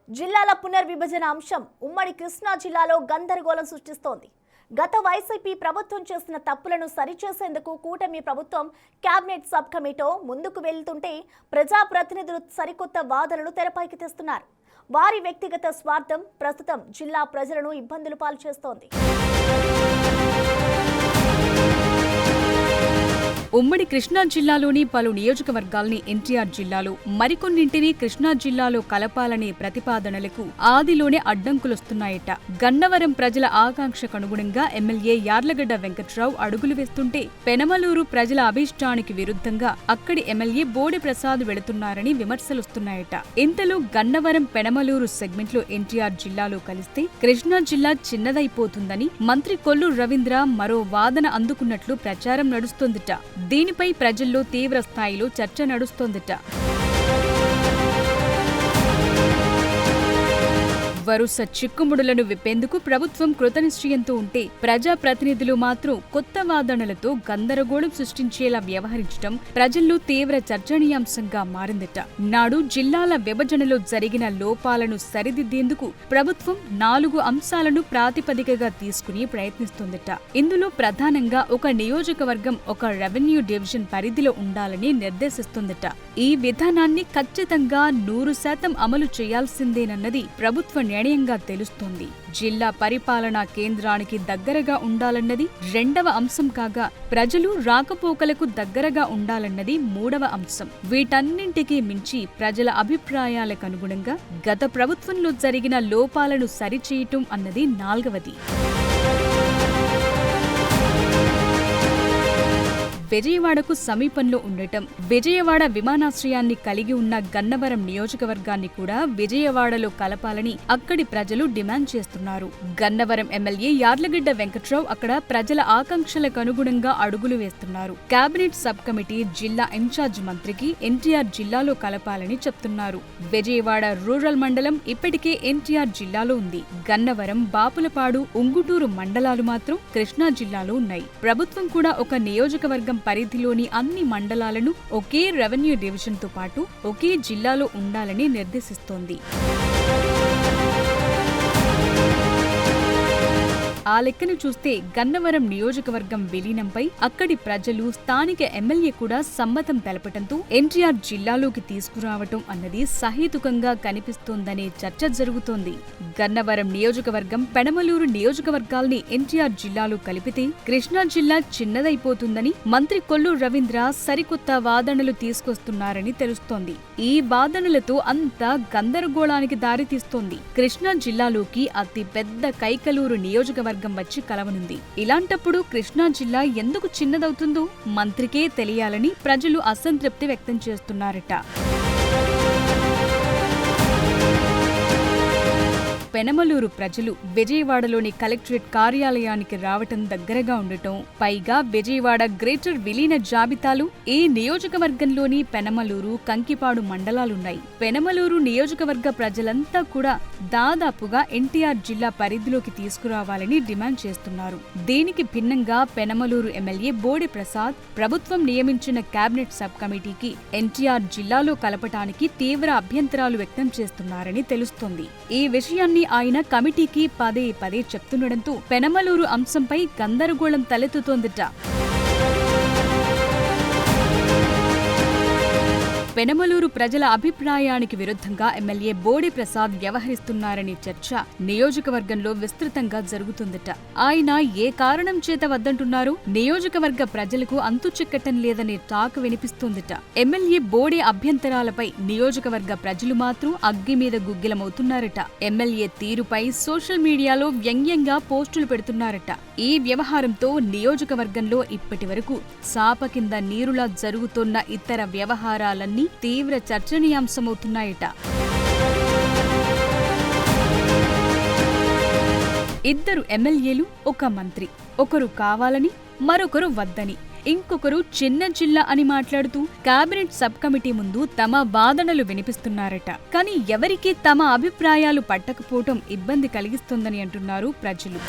జిల్లాల పునర్విభజన అంశం ఉమ్మడి కృష్ణా జిల్లాలో గందరగోళం సృష్టిస్తోంది. గత వైసీపీ ప్రభుత్వం చేసిన తప్పులను సరిచేసేందుకు కూటమి ప్రభుత్వం కేబినెట్ సబ్ కమిటీ ముందుకు వెళ్తుంటే ప్రజాప్రతినిధులు సరికొత్త వాదనలు తెరపైకి తెస్తున్నారు. వారి వ్యక్తిగత స్వార్థం ప్రస్తుతం జిల్లా ప్రజలను ఇబ్బందులు పాలు చేస్తోంది. ఉమ్మడి కృష్ణా జిల్లాలోని పలు నియోజకవర్గాల్ని ఎన్టీఆర్ జిల్లాలో, మరికొన్నింటిని కృష్ణా జిల్లాలో కలపాలనే ప్రతిపాదనలకు ఆదిలోనే అడ్డంకులొస్తున్నాయట. గన్నవరం ప్రజల ఆకాంక్షకనుగుణంగా ఎమ్మెల్యే యార్లగడ్డ వెంకట్రావు అడుగులు వేస్తుంటే పెనమలూరు ప్రజల అభీష్టానికి విరుద్ధంగా అక్కడి ఎమ్మెల్యే బోడి ప్రసాద్ వెళుతున్నారని విమర్శలొస్తున్నాయట. ఇంతలో గన్నవరం పెనమలూరు సెగ్మెంట్లో ఎన్టీఆర్ జిల్లాలో కలిస్తే కృష్ణా జిల్లా చిన్నదైపోతుందని మంత్రి కొల్లు రవీంద్ర మరో వాదన అందుకున్నట్లు ప్రచారం నడుస్తోందిట. దీనిపై ప్రజల్లో తీవ్ర స్థాయిలో చర్చ నడుస్తోందట. వరుస చిక్కుముడులను విప్పేందుకు ప్రభుత్వం కృతనిశ్చయంతో ఉంటే ప్రజాప్రతినిధులు మాత్రం కొత్త వాదనలతో గందరగోళం సృష్టించేలా వ్యవహరించడం ప్రజల్లో తీవ్ర చర్చనీయాంశంగా మారిందట. నాడు జిల్లాల విభజనలో జరిగిన లోపాలను సరిదిద్దేందుకు ప్రభుత్వం 4 అంశాలను ప్రాతిపదికగా తీసుకుని ప్రయత్నిస్తోందట. ఇందులో ప్రధానంగా ఒక నియోజకవర్గం ఒక రెవెన్యూ డివిజన్ పరిధిలో ఉండాలని నిర్దేశిస్తోందట. ఈ విధానాన్ని ఖచ్చితంగా 100% అమలు చేయాల్సిందేనన్నది ప్రభుత్వ నిర్ణయంగా తెలుస్తోంది. జిల్లా పరిపాలనా కేంద్రానికి దగ్గరగా ఉండాలన్నది 2వ అంశం కాగా, ప్రజలు రాకపోకలకు దగ్గరగా ఉండాలన్నది 3వ అంశం. వీటన్నింటికీ మించి ప్రజల అభిప్రాయాలకు అనుగుణంగా గత ప్రభుత్వంలో జరిగిన లోపాలను సరిచేయటం అన్నది 4వది. విజయవాడకు సమీపంలో ఉండటం, విజయవాడ విమానాశ్రయాన్ని కలిగి ఉన్న గన్నవరం నియోజకవర్గాన్ని కూడా విజయవాడలో కలపాలని అక్కడి ప్రజలు డిమాండ్ చేస్తున్నారు. గన్నవరం ఎమ్మెల్యే యార్లగడ్డ వెంకట్రావు అక్కడ ప్రజల ఆకాంక్షలకు అనుగుణంగా అడుగులు వేస్తున్నారు. కేబినెట్ సబ్ కమిటీ జిల్లా ఇన్ఛార్జ్ మంత్రికి ఎన్టీఆర్ జిల్లాలో కలపాలని చెప్తున్నారు. విజయవాడ రూరల్ మండలం ఇప్పటికే ఎన్టీఆర్ జిల్లాలో ఉంది. గన్నవరం, బాపులపాడు, ఉంగుటూరు మండలాలు మాత్రం కృష్ణా జిల్లాలో ఉన్నాయి. ప్రభుత్వం కూడా ఒక నియోజకవర్గం పరిధిలోని అన్ని మండలాలను ఒకే రెవెన్యూ డివిజన్తో పాటు ఒకే జిల్లాలో ఉండాలని నిర్దేశిస్తోంది. ఆ లెక్కను చూస్తే గన్నవరం నియోజకవర్గం విలీనంపై అక్కడి ప్రజలు, స్థానిక ఎమ్మెల్యే కూడా సమ్మతం తెలపటంతో ఎన్టీఆర్ జిల్లాలోకి తీసుకురావటం అన్నది సహేతుకంగా కనిపిస్తోందనే చర్చ జరుగుతోంది. గన్నవరం నియోజకవర్గం, పెనమలూరు నియోజకవర్గాల్ని ఎన్టీఆర్ జిల్లాలో కలిపితే కృష్ణా జిల్లా చిన్నదైపోతుందని మంత్రి కొల్లు రవీంద్ర సరికొత్త వాదనలు తీసుకొస్తున్నారని తెలుస్తోంది. ఈ వాదనలతో అంతా గందరగోళానికి దారితీస్తోంది. కృష్ణా జిల్లాలోకి అతి పెద్ద కైకలూరు నియోజకవర్గం వచ్చి కలవనుంది. ఇలాంటప్పుడు కృష్ణా జిల్లా ఎందుకు చిన్నదవుతుందో మంత్రికే తెలియాలని ప్రజలు అసంతృప్తి వ్యక్తం చేస్తున్నారట. పెనమలూరు ప్రజలు విజయవాడలోని కలెక్టరేట్ కార్యాలయానికి రావటం దగ్గరగా ఉండటం, పైగా విజయవాడ గ్రేటర్ విలీన జాబితాలు ఈ నియోజకవర్గంలోని పెనమలూరు, కంకిపాడు మండలాలున్నాయి. పెనమలూరు నియోజకవర్గ ప్రజలంతా కూడా దాదాపుగా ఎన్టీఆర్ జిల్లా పరిధిలోకి తీసుకురావాలని డిమాండ్ చేస్తున్నారు. దీనికి భిన్నంగా పెనమలూరు ఎమ్మెల్యే బోడి ప్రసాద్ ప్రభుత్వం నియమించిన కేబినెట్ సబ్ కమిటీకి ఎన్టీఆర్ జిల్లాలో కలపటానికి తీవ్ర అభ్యంతరాలు వ్యక్తం చేస్తున్నారని తెలుస్తోంది. ఈ విషయాన్ని ఆయన కమిటీకి పదే పదే చెప్తుండటంతో పెనమలూరు అంశంపై గందరగోళం తలెత్తుతోందట. పెనమలూరు ప్రజల అభిప్రాయానికి విరుద్ధంగా ఎమ్మెల్యే బోడి ప్రసాద్ వ్యవహరిస్తున్నారనే చర్చ నియోజకవర్గంలో విస్తృతంగా జరుగుతుందట. ఆయన ఏ కారణం చేత వద్దంటున్నారు, నియోజకవర్గ ప్రజలకు అంతు చిక్కటం లేదనే టాక్ వినిపిస్తోందట. ఎమ్మెల్యే బోడి అభ్యంతరాలపై నియోజకవర్గ ప్రజలు మాత్రం అగ్గి మీద గుగ్గిలమవుతున్నారట. ఎమ్మెల్యే తీరుపై సోషల్ మీడియాలో వ్యంగ్యంగా పోస్టులు పెడుతున్నారట. ఈ వ్యవహారంతో నియోజకవర్గంలో ఇప్పటి వరకు సాప కింద నీరులా జరుగుతున్న ఇతర వ్యవహారాలన్నీ తీవ్ర చర్చనీయాంశమవుతున్నాయట. ఇద్దరు ఎమ్మెల్యేలు, ఒక మంత్రి, ఒకరు కావాలని మరొకరు వద్దని, ఇంకొకరు చిన్న జిల్లా అని మాట్లాడుతూ కేబినెట్ సబ్ కమిటీ ముందు తమ వాదనలు వినిపిస్తున్నారట. కానీ ఎవరికీ తమ అభిప్రాయాలు పట్టకపోవటం ఇబ్బంది కలిగిస్తోందని అంటున్నారు ప్రజలు.